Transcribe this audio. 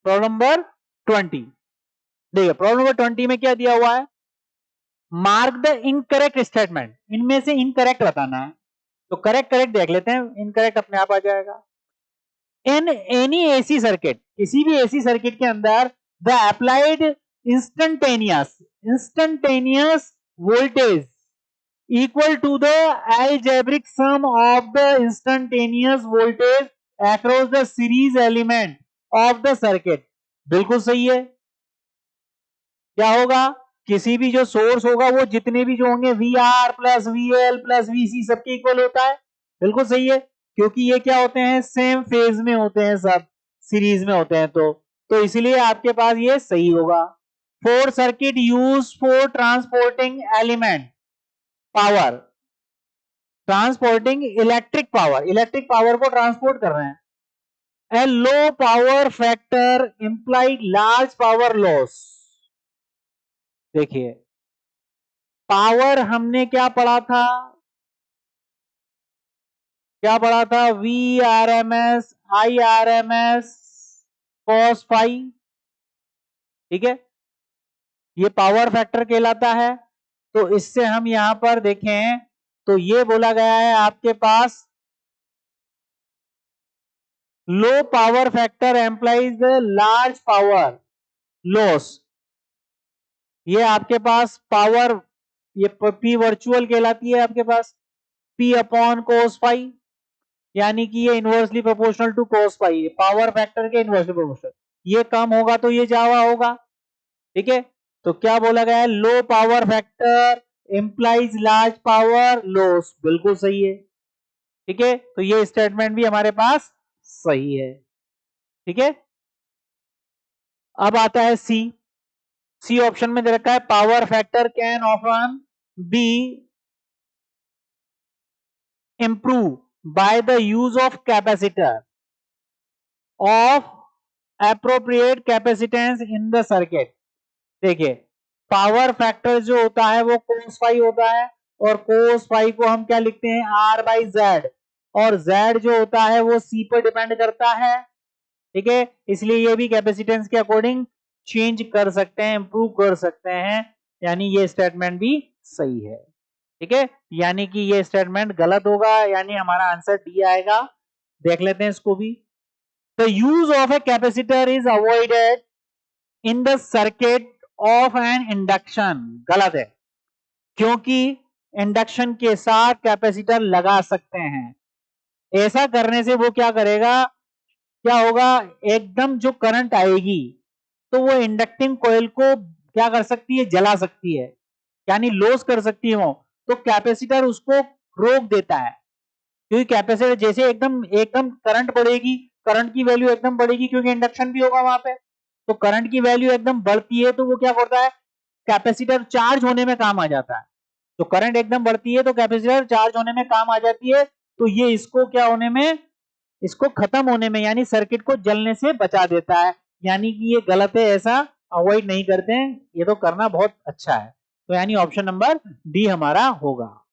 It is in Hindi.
प्रॉब्लम नंबर 20 देखिए, प्रॉब्लम नंबर 20 में क्या दिया हुआ है, मार्क द इनकरेक्ट स्टेटमेंट, इनमें से इनकरेक्ट बताना है। तो करेक्ट देख लेते हैं, इनकरेक्ट अपने आप आ जाएगा। इन एनी एसी सर्किट, किसी भी एसी सर्किट के अंदर the applied instantaneous voltage equal to the algebraic sum of the instantaneous voltage across the series element of the circuit। बिल्कुल सही है। क्या होगा, किसी भी जो सोर्स होगा वो जितने भी जो होंगे VR plus VL plus VC सबके इक्वल होता है। बिल्कुल सही है, क्योंकि ये क्या होते हैं, सेम फेज में होते हैं, सब सीरीज में होते हैं, तो इसलिए आपके पास ये सही होगा। For circuit use for transporting element power, transporting electric power को ट्रांसपोर्ट कर रहे हैं। A low power factor implied large power loss. देखिए, पावर हमने क्या पढ़ा था, VRMS IRMS cos फाई, ठीक है, ये पावर फैक्टर कहलाता है। तो इससे हम यहां पर देखें तो ये बोला गया है आपके पास low power factor implies large power loss. ये आपके पास पावर, ये P वर्चुअल कहलाती है आपके पास, P अपॉन कोस फाई, यानी कि ये inversely proportional to cos phi, power factor के इनवर्सली प्रोपोर्शनल। ये कम होगा तो ये ज्यादा होगा, ठीक है। तो क्या बोला गया है, लो power factor implies large power loss, बिल्कुल सही है, ठीक है। तो ये स्टेटमेंट भी हमारे पास सही है, ठीक है। अब आता है सी ऑप्शन में दे रखा है power factor can often B improve by the use of capacitor of appropriate capacitance in the circuit. देखिए, पावर फैक्टर जो होता है वो कोस फाई होता है, और कोस फाई को हम क्या लिखते हैं, R बाई जेड, और जेड जो होता है वो सी पर डिपेंड करता है, ठीक है। इसलिए ये भी कैपेसिटेंस के अकॉर्डिंग चेंज कर सकते हैं, इंप्रूव कर सकते हैं, यानी ये स्टेटमेंट भी सही है, ठीक है। यानी कि ये स्टेटमेंट गलत होगा, यानी हमारा आंसर डी आएगा। देख लेते हैं इसको भी। The use of a capacitor is avoided in the circuit of N induction, गलत है, क्योंकि इंडक्शन के साथ कैपेसिटर लगा सकते हैं। ऐसा करने से वो क्या करेगा, क्या होगा, एकदम जो करंट आएगी तो वो इंडक्टिंग कॉइल को क्या कर सकती है, जला सकती है, यानी लॉस कर सकती है वो। तो कैपेसिटर उसको रोक देता है, क्योंकि कैपेसिटर जैसे एकदम एकदम करंट बढ़ेगी, करंट की वैल्यू एकदम बढ़ेगी, क्योंकि इंडक्शन भी होगा वहां पे, तो करंट की वैल्यू एकदम बढ़ती है, तो वो क्या करता है, कैपेसिटर चार्ज होने में काम आ जाता है। तो करंट एकदम बढ़ती है तो कैपेसिटर चार्ज होने में काम आ जाती है, तो ये इसको क्या होने में, इसको खत्म होने में, यानी सर्किट को जलने से बचा देता है। यानी कि ये गलत है, ऐसा अवॉइड नहीं करते हैं, ये तो करना बहुत अच्छा है। तो यानी ऑप्शन नंबर डी हमारा होगा।